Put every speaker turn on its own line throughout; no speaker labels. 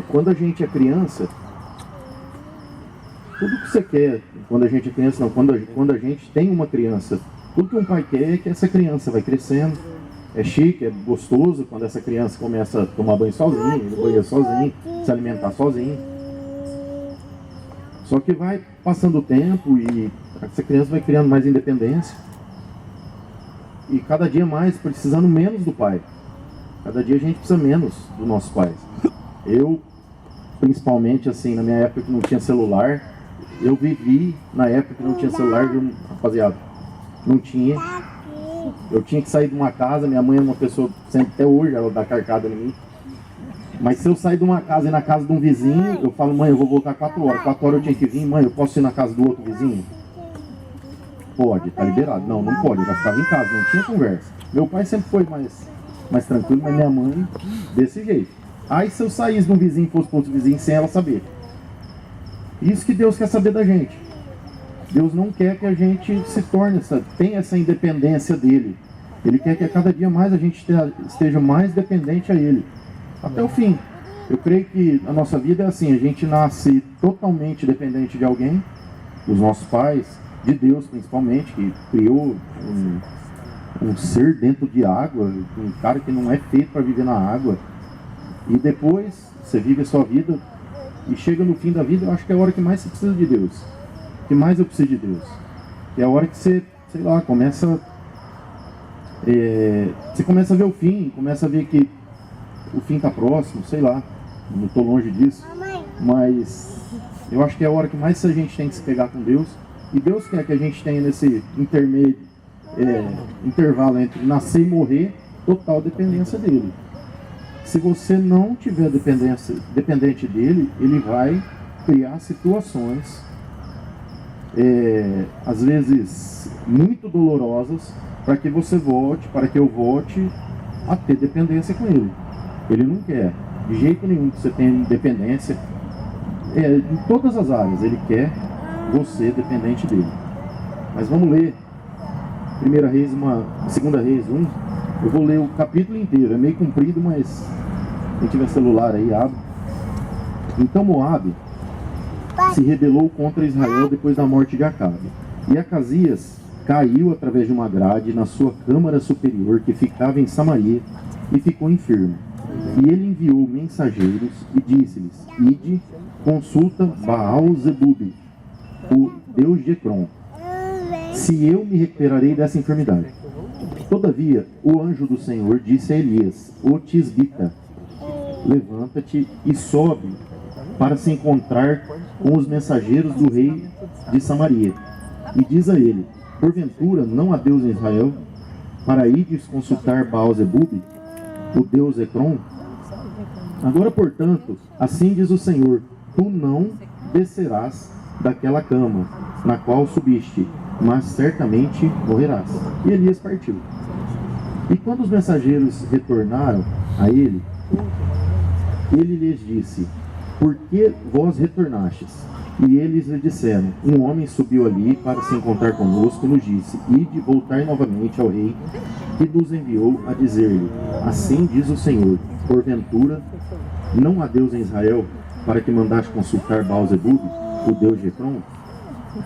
Quando a gente é criança, tudo que você quer, quando a gente é criança, não, quando a gente tem uma criança, tudo que um pai quer é que essa criança vai crescendo, é chique, é gostoso quando essa criança começa a tomar banho sozinha, ir no banheiro sozinho, se alimentar sozinho. Só que vai passando o tempo e essa criança vai criando mais independência. E cada dia mais precisando menos do pai. Cada dia a gente precisa menos dos nossos pais. Eu, principalmente assim, na minha época que não tinha celular, eu vivi na época que não tinha celular, rapaziada, não tinha. Eu tinha que sair de uma casa, minha mãe é uma pessoa, sempre até hoje, ela dá carcada em mim. Mas se eu sair de uma casa e ir na casa de um vizinho, eu falo, mãe, eu vou voltar 4 horas. 4 horas eu tinha que vir, mãe, eu posso ir na casa do outro vizinho? Pode, tá liberado. Não, não pode, eu já ficava em casa, não tinha conversa. Meu pai sempre foi mais tranquilo, mas minha mãe, desse jeito. Aí se eu saísse de um vizinho e fosse para outro vizinho sem ela saber. Isso que Deus quer saber da gente. Deus não quer que a gente se torne, tenha essa independência dele. Ele quer que a cada dia mais a gente esteja mais dependente a ele. Até o fim. Eu creio que a nossa vida é assim, a gente nasce totalmente dependente de alguém, dos nossos pais, de Deus principalmente, que criou um ser dentro de água, um cara que não é feito para viver na água. E depois você vive a sua vida e chega no fim da vida, eu acho que é a hora que mais você precisa de Deus. Que mais eu preciso de Deus. Que é a hora que você, sei lá, começa a ver o fim, começa a ver que o fim está próximo, sei lá, não estou longe disso, mas eu acho que é a hora que mais a gente tem que se pegar com Deus, e Deus quer que a gente tenha nesse intervalo entre nascer e morrer, total dependência dele. Se você não tiver dependente dele, ele vai criar situações, às vezes muito dolorosas, para que eu volte a ter dependência com ele. Ele não quer, de jeito nenhum, que você tenha independência em todas as áreas. Ele quer você dependente dele. Mas vamos ler 2 Reis 1. Eu vou ler o capítulo inteiro, é meio comprido, mas quem tiver celular aí, abre. Então Moabe se rebelou contra Israel depois da morte de Acabe. E Acasias caiu através de uma grade na sua câmara superior que ficava em Samaria e ficou enfermo. E ele enviou mensageiros e disse-lhes: Ide, consulta Baal-zebub, o deus de Ecrom, se eu me recuperarei dessa enfermidade. Todavia, o anjo do Senhor disse a Elias, o tisbita: Levanta-te e sobe para se encontrar com os mensageiros do rei de Samaria. E diz a ele: Porventura não há Deus em Israel, para ides consultar Baal-zebub, o deus Ecrom? Agora, portanto, assim diz o Senhor: Tu não descerás daquela cama na qual subiste, mas certamente morrerás. E Elias partiu. E quando os mensageiros retornaram a ele, ele lhes disse: Por que vós retornastes? E eles lhe disseram: Um homem subiu ali para se encontrar conosco e nos disse: Ide voltar novamente ao rei, que nos enviou a dizer-lhe: Assim diz o Senhor: Porventura não há Deus em Israel, para que mandaste consultar Baal-zebub, o deus de Ecrom?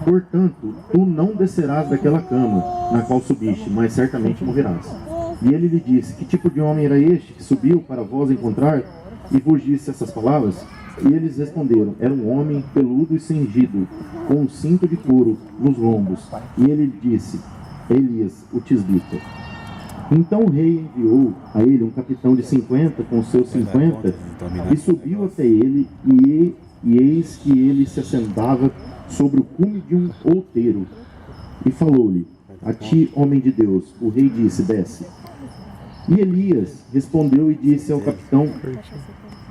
Portanto, tu não descerás daquela cama na qual subiste, mas certamente morrerás. E ele lhe disse: Que tipo de homem era este que subiu para vós encontrar e vos disse essas palavras? E eles responderam: Era um homem peludo e cingido, com um cinto de couro nos lombos. E ele disse: Elias, o tisbita. Então o rei enviou a ele um capitão de 50 com seus 50 e subiu até ele, e eis que ele se assentava sobre o cume de um outeiro. E falou-lhe: A ti, homem de Deus. O rei disse: Desce. E Elias respondeu e disse ao capitão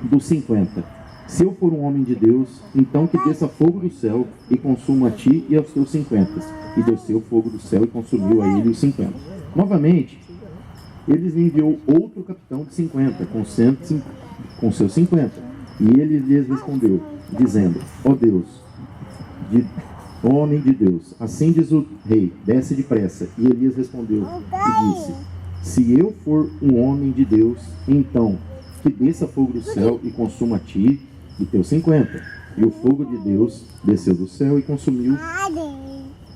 dos 50: Se eu for um homem de Deus, então que desça fogo do céu e consuma a ti e aos teus 50. E desceu fogo do céu e consumiu a ele os 50. Novamente, eles lhe enviou outro capitão de 50, com seus 50. E ele lhes respondeu, dizendo: Ó Deus, homem de Deus, assim diz o rei, desce depressa. E Elias respondeu e disse: Se eu for um homem de Deus, então que desça fogo do céu e consuma a ti e teus 50. E o fogo de Deus desceu do céu e consumiu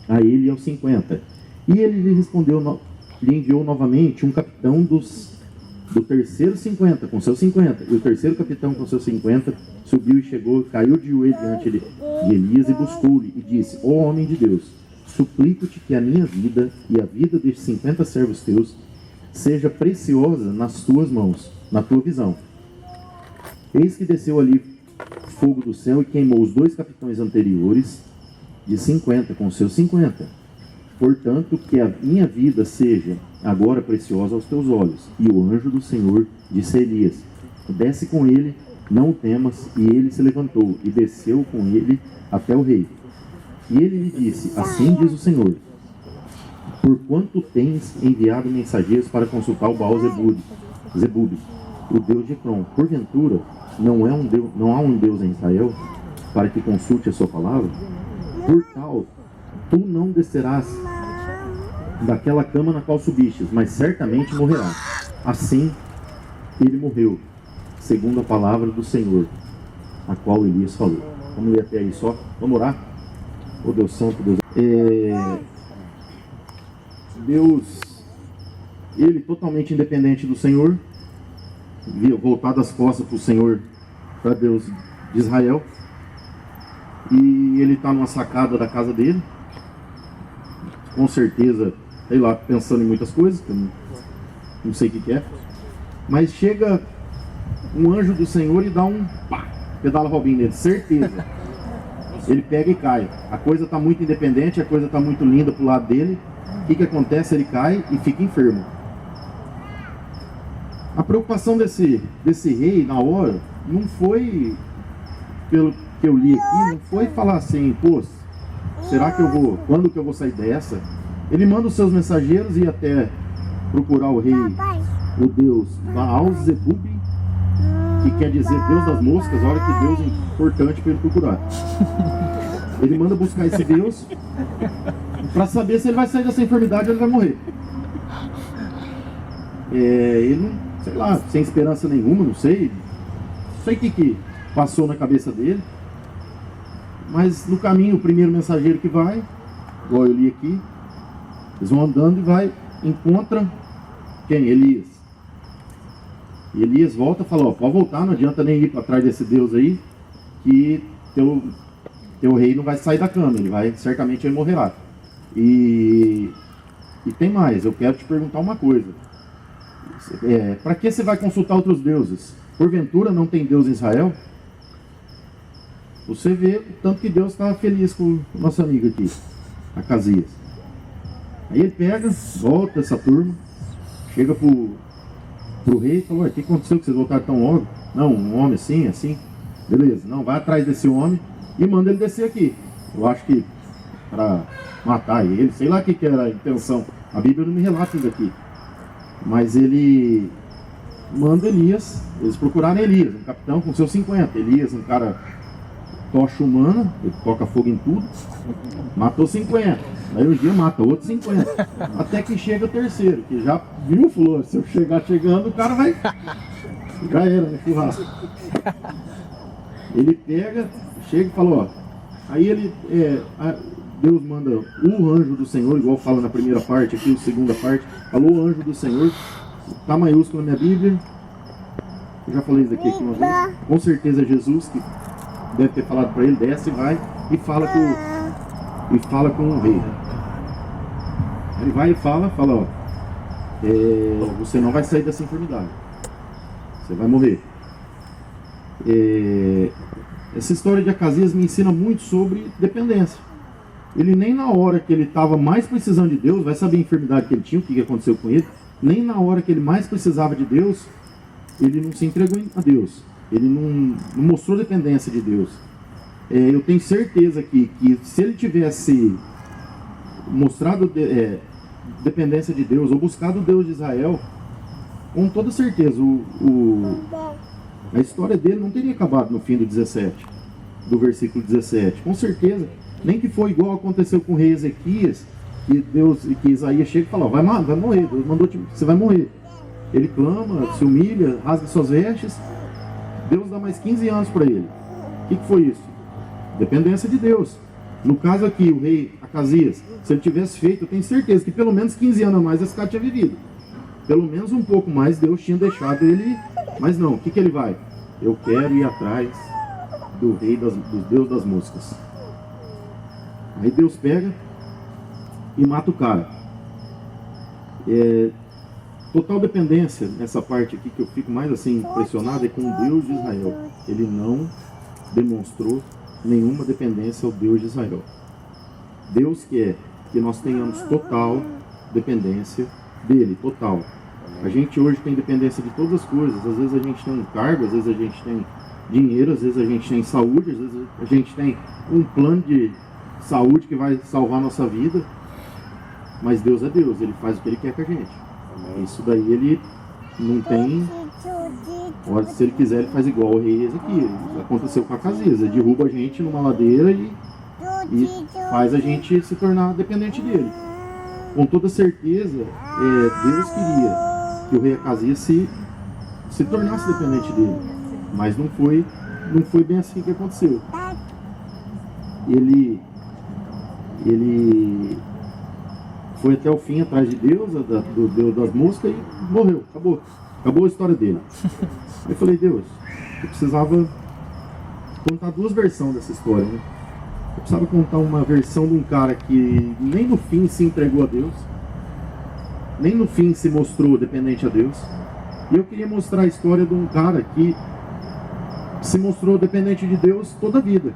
a ele e aos 50. E ele lhe respondeu, lhe enviou novamente um capitão do terceiro 50, com seus 50. E o terceiro capitão com seus 50 subiu e chegou, caiu de joelho diante de Elias e buscou-lhe e disse: ó homem de Deus, suplico-te que a minha vida e a vida destes 50 servos teus seja preciosa nas tuas mãos, na tua visão. Eis que desceu ali fogo do céu e queimou os 2 capitães anteriores de 50 com seus 50. Portanto, que a minha vida seja agora preciosa aos teus olhos. E o anjo do Senhor disse a Elias: desce com ele, não o temas. E ele se levantou e desceu com ele até o rei. E ele lhe disse: assim diz o Senhor, por quanto tens enviado mensageiros para consultar o Baal Zebube, o Deus de Ecrom? Porventura, não há um Deus em Israel para que consulte a sua palavra? Por tal, tu não descerás daquela cama na qual subistes, mas certamente morrerás. Assim, ele morreu, segundo a palavra do Senhor, a qual Elias falou. Vamos ler até aí só. Vamos orar? Ô Deus Santo, Deus... Deus, ele totalmente independente do Senhor, voltado as costas para o Senhor, para Deus de Israel, e ele está numa sacada da casa dele, com certeza, sei lá, pensando em muitas coisas, que eu não sei o que é, mas chega um anjo do Senhor e dá um pá, pedala Robinho nele, certeza. Ele pega e cai. A coisa está muito independente, a coisa está muito linda pro lado dele. O que acontece? Ele cai e fica enfermo. A preocupação desse rei na hora não foi, pelo que eu li aqui, não foi falar assim: pô, será que eu vou, quando que eu vou sair dessa? Ele manda os seus mensageiros ir até procurar o rei, o deus Baal Zebube, que quer dizer Deus das moscas. Olha que Deus importante para ele procurar. Ele manda buscar esse Deus para saber se ele vai sair dessa enfermidade ou ele vai morrer. Ele não, sei lá, sem esperança nenhuma, não sei o que passou na cabeça dele. Mas no caminho, o primeiro mensageiro que vai, igual eu li aqui, eles vão andando e encontra quem? Elias. E Elias volta e fala: ó, pode voltar, não adianta nem ir para trás desse Deus aí, que teu rei não vai sair da cama, certamente ele morrerá. E tem mais, eu quero te perguntar uma coisa. Para que você vai consultar outros deuses? Porventura não tem Deus em Israel? Você vê o tanto que Deus estava feliz com o nosso amigo aqui, Acasias. Aí ele pega, volta essa turma, chega pro rei e fala: o que aconteceu que vocês voltaram tão logo? Não, um homem assim, beleza, não, vai atrás desse homem e manda ele descer aqui. Eu acho que para matar ele, sei lá o que era a intenção, a Bíblia não me relata isso aqui, mas ele manda Elias, eles procuraram Elias, um capitão com seus 50, Elias, um cara tocha humana, ele toca fogo em tudo, matou 50, aí um dia mata outros 50, até que chega o terceiro, que já viu, falou: se eu chegar chegando, o cara vai, já era, né, churrasco. Ele pega, chega e falou: ó, aí ele, Deus manda o anjo do Senhor, igual fala na primeira parte aqui, a segunda parte, falou o anjo do Senhor, tá maiúsculo na minha Bíblia, eu já falei isso aqui uma vez, com certeza é Jesus que deve ter falado para ele: desce e vai e fala com o rei. Ele vai e fala: ó, você não vai sair dessa enfermidade, você vai morrer. Essa história de Acasias me ensina muito sobre dependência. Ele nem na hora que ele estava mais precisando de Deus, vai saber a enfermidade que ele tinha, o que aconteceu com ele, nem na hora que ele mais precisava de Deus, ele não se entregou a Deus. Ele não mostrou dependência de Deus. Eu tenho certeza que se ele tivesse mostrado dependência de Deus, ou buscado o Deus de Israel, com toda certeza a história dele não teria acabado no fim do versículo 17. Com certeza, nem que foi igual aconteceu com o rei Ezequias, que Isaías chega e fala: vai morrer, Deus mandou você vai morrer. Ele clama, se humilha, rasga suas vestes. Deus dá mais 15 anos para ele. O que foi isso? Dependência de Deus. No caso aqui, o rei Acasias, se ele tivesse feito, eu tenho certeza que pelo menos 15 anos a mais esse cara tinha vivido. Pelo menos um pouco mais Deus tinha deixado ele. Mas não, o que ele vai? Eu quero ir atrás do rei do Deus das moscas. Aí Deus pega e mata o cara. Total dependência nessa parte aqui que eu fico mais assim impressionado é com o Deus de Israel. Ele não demonstrou nenhuma dependência ao Deus de Israel. Deus quer que nós tenhamos total dependência dele, total. A gente hoje tem dependência de todas as coisas. Às vezes a gente tem um cargo, às vezes a gente tem dinheiro, às vezes a gente tem saúde, às vezes a gente tem um plano de saúde que vai salvar a nossa vida. Mas Deus é Deus, Ele faz o que Ele quer com a gente. Isso daí Ele não tem... Olha, se Ele quiser, Ele faz igual o rei Ezequias. Aconteceu com Acasias, Ele derruba a gente numa ladeira e faz a gente se tornar dependente dEle. Com toda certeza, Deus queria que o rei Acasias se tornasse dependente dEle. Mas não foi bem assim que aconteceu. Ele foi até o fim atrás de Deus, do Deus das moscas, e morreu, acabou a história dele. Aí eu falei, Deus, eu precisava contar duas versões dessa história, né? Eu precisava contar uma versão de um cara que nem no fim se entregou a Deus, nem no fim se mostrou dependente a Deus, e eu queria mostrar a história de um cara que se mostrou dependente de Deus toda a vida,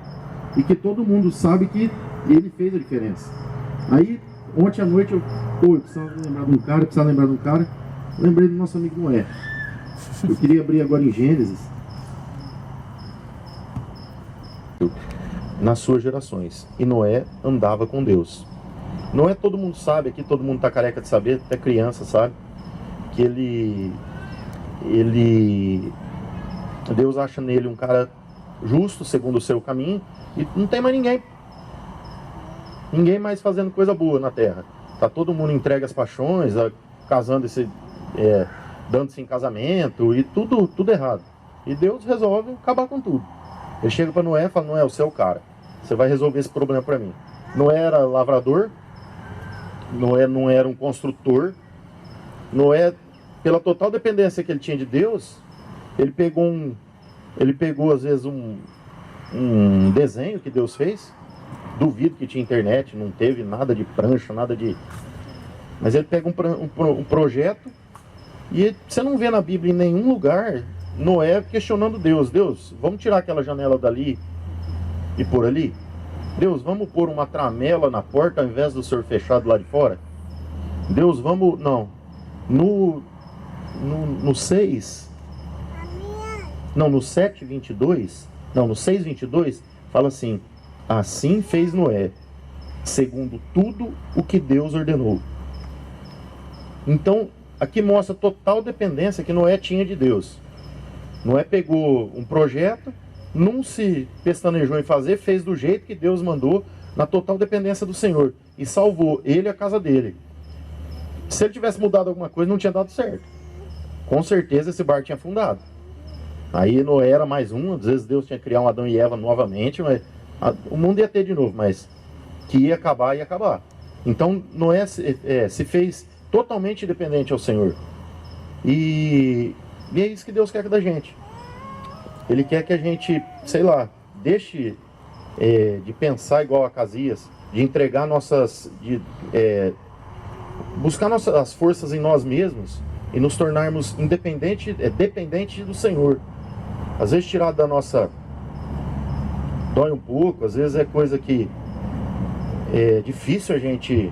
e que todo mundo sabe que ele fez a diferença. Aí, ontem à noite, eu precisava lembrar de um cara, lembrei do nosso amigo Noé. Eu queria abrir agora em Gênesis. Nas suas gerações. E Noé andava com Deus. Noé, todo mundo sabe, aqui todo mundo está careca de saber, até criança sabe, que Deus acha nele um cara justo, segundo o seu caminho, e não tem mais ninguém mais fazendo coisa boa na terra. Tá todo mundo entregue às paixões, casando-se, dando-se em casamento, e tudo errado. E Deus resolve acabar com tudo. Ele chega para Noé e fala, Noé, você é o cara, você vai resolver esse problema para mim. Noé era lavrador, Noé não era um construtor. Noé, pela total dependência que ele tinha de Deus, ele pegou às vezes um desenho que Deus fez. Duvido que tinha internet, não teve nada de prancha, nada de... Mas ele pega um projeto e você não vê na Bíblia em nenhum lugar Noé questionando Deus. Deus, vamos tirar aquela janela dali e pôr ali? Deus, vamos pôr uma tramela na porta ao invés do senhor fechado lá de fora? Deus, vamos... Não. No 6... Não, no 7:22... Não, no 6:22 fala assim... Assim fez Noé, segundo tudo o que Deus ordenou. Então, aqui mostra a total dependência que Noé tinha de Deus. Noé pegou um projeto, não se pestanejou em fazer, fez do jeito que Deus mandou, na total dependência do Senhor. E salvou ele e a casa dele. Se ele tivesse mudado alguma coisa, não tinha dado certo. Com certeza esse barco tinha afundado. Aí Noé era mais um, às vezes Deus tinha que criar um Adão e Eva novamente, mas... O mundo ia ter de novo, mas que ia acabar. Então Noé se fez totalmente dependente ao Senhor. E é isso que Deus quer da gente. Ele quer que a gente, sei lá, deixe de pensar igual a Acasias, de entregar buscar as forças em nós mesmos e nos tornarmos dependentes do Senhor. Às vezes tirar da nossa... Dói um pouco, às vezes é coisa que é difícil a gente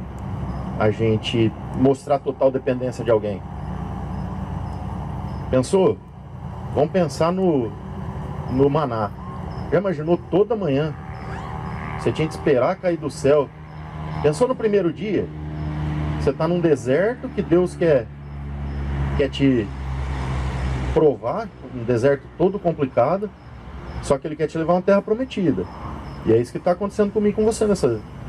mostrar total dependência de alguém. Pensou? Vamos pensar no maná. Já imaginou toda manhã? Você tinha que esperar cair do céu. Pensou no primeiro dia? Você está num deserto que Deus quer te provar, um deserto todo complicado. Só que Ele quer te levar a uma terra prometida. E é isso que está acontecendo comigo e com você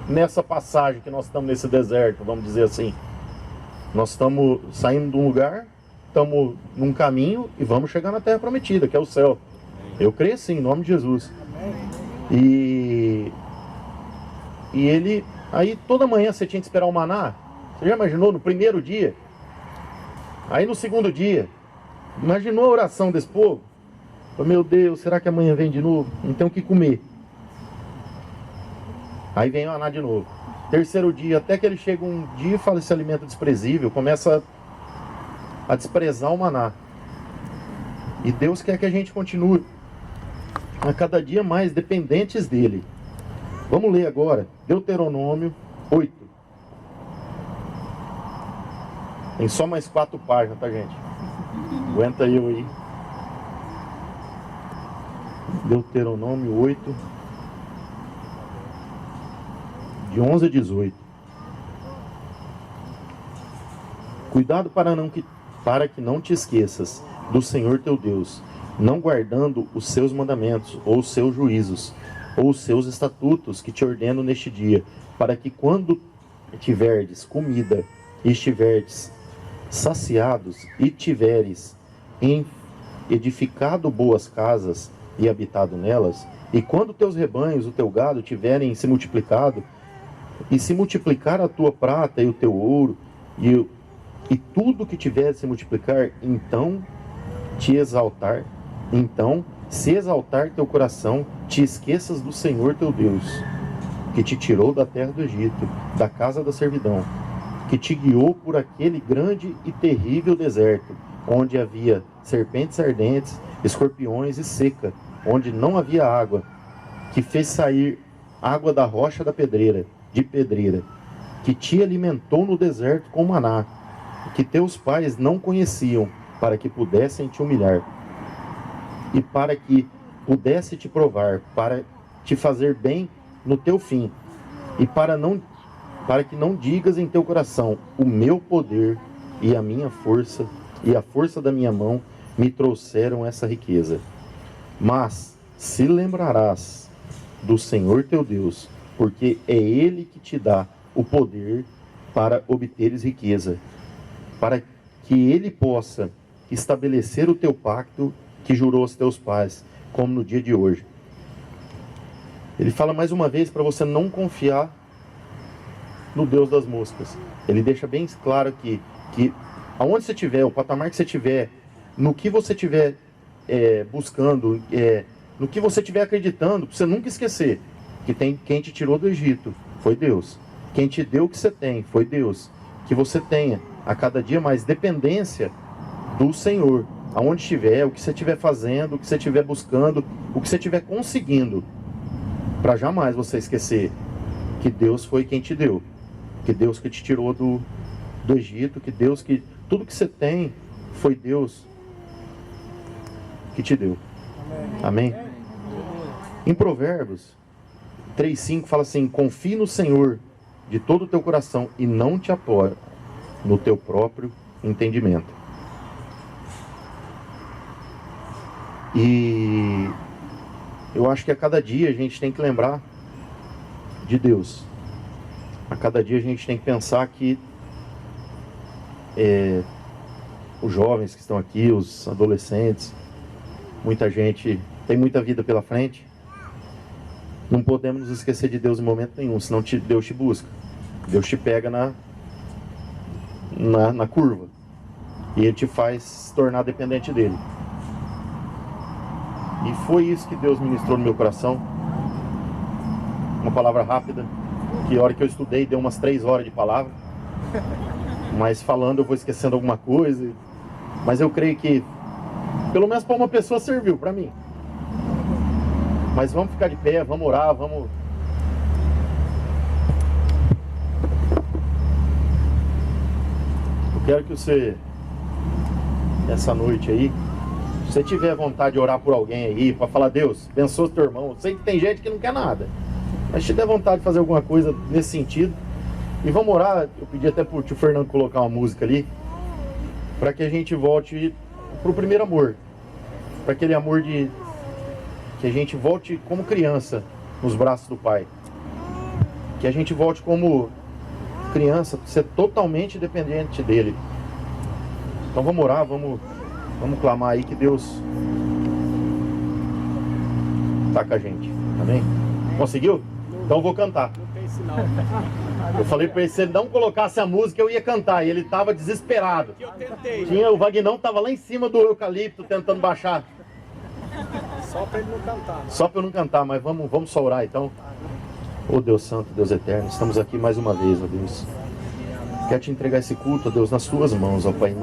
nessa passagem que nós estamos nesse deserto, vamos dizer assim. Nós estamos saindo de um lugar estamos num caminho e vamos chegar na terra prometida, que é o céu. Eu creio sim, em nome de Jesus. E ele, aí toda manhã você tinha que esperar o maná. Você já imaginou no primeiro dia? Aí no segundo dia, imaginou a oração desse povo? Meu Deus, será que amanhã vem de novo? Não tem o que comer. Aí vem o maná de novo. Terceiro dia, até que ele chega um dia e fala: esse alimento desprezível, começa a desprezar o maná. E Deus quer que a gente continue a cada dia mais dependentes dele. Vamos ler agora Deuteronômio 8. Tem só mais 4 páginas, tá, gente? Aguenta eu aí. Deuteronômio 8, de 11 a 18. Cuidado para que não te esqueças do Senhor teu Deus, não guardando os seus mandamentos, ou os seus juízos, ou os seus estatutos que te ordeno neste dia, para que quando tiverdes comida e estiverdes saciados e tiveres edificado boas casas e habitado nelas, e quando teus rebanhos, o teu gado tiverem se multiplicado, e se multiplicar a tua prata e o teu ouro, e tudo que tiver se multiplicar, então se exaltar teu coração, te esqueças do Senhor teu Deus, que te tirou da terra do Egito, da casa da servidão, que te guiou por aquele grande e terrível deserto, onde havia serpentes ardentes, escorpiões e seca, onde não havia água, que fez sair água da rocha de pedreira, que te alimentou no deserto com maná, que teus pais não conheciam, para que pudessem te humilhar, e para que pudesse te provar, para te fazer bem no teu fim, e para que não digas em teu coração: o meu poder e a minha força e a força da minha mão me trouxeram essa riqueza. Mas se lembrarás do Senhor teu Deus, porque é Ele que te dá o poder para obteres riqueza, para que Ele possa estabelecer o teu pacto que jurou aos teus pais, como no dia de hoje. Ele fala mais uma vez para você não confiar no Deus das moscas. Ele deixa bem claro aqui que aonde você estiver, o patamar que você estiver, no que você estiver buscando, no que você estiver acreditando, para você nunca esquecer que quem te tirou do Egito foi Deus. Quem te deu o que você tem foi Deus. Que você tenha a cada dia mais dependência do Senhor, aonde estiver, o que você estiver fazendo, o que você estiver buscando, o que você estiver conseguindo, para jamais você esquecer que Deus foi quem te deu, que Deus que te tirou do Egito, que Deus que tudo que você tem foi Deus que te deu. Amém? Em Provérbios 3:5 fala assim: confie no Senhor de todo o teu coração e não te apoie no teu próprio entendimento. E eu acho que a cada dia a gente tem que lembrar de Deus. A cada dia a gente tem que pensar que os jovens que estão aqui, os adolescentes, muita gente tem muita vida pela frente. Não podemos nos esquecer de Deus em momento nenhum, senão Deus te busca. Deus te pega na curva. E Ele te faz se tornar dependente dEle. E foi isso que Deus ministrou no meu coração. Uma palavra rápida, que a hora que eu estudei deu umas 3 horas de palavra. Mas falando eu vou esquecendo alguma coisa. Mas eu creio que pelo menos para uma pessoa serviu, para mim. Mas vamos ficar de pé, vamos orar, vamos... Eu quero que você, essa noite aí, se você tiver vontade de orar por alguém aí, para falar: Deus, abençoa teu irmão. Eu sei que tem gente que não quer nada, mas se tiver vontade de fazer alguma coisa nesse sentido, e vamos orar. Eu pedi até pro tio Fernando colocar uma música ali, para que a gente volte pro primeiro amor, para aquele amor que a gente volte como criança nos braços do Pai, que a gente volte como criança, ser totalmente dependente dele, Então vamos orar, vamos clamar aí que Deus tá com a gente. Amém? Conseguiu? Então eu vou cantar.
Não tem sinal.
Eu falei pra ele, se ele não colocasse a música, eu ia cantar. E ele tava desesperado.
Eu tentei.
O Vagnão tava lá em cima do eucalipto tentando baixar.
Só pra ele não cantar. Né?
Só pra eu não cantar, mas vamos só orar então. Ô Deus Santo, Deus Eterno, estamos aqui mais uma vez, ó Deus. Quero te entregar esse culto, ó Deus, nas tuas mãos, ó Pai.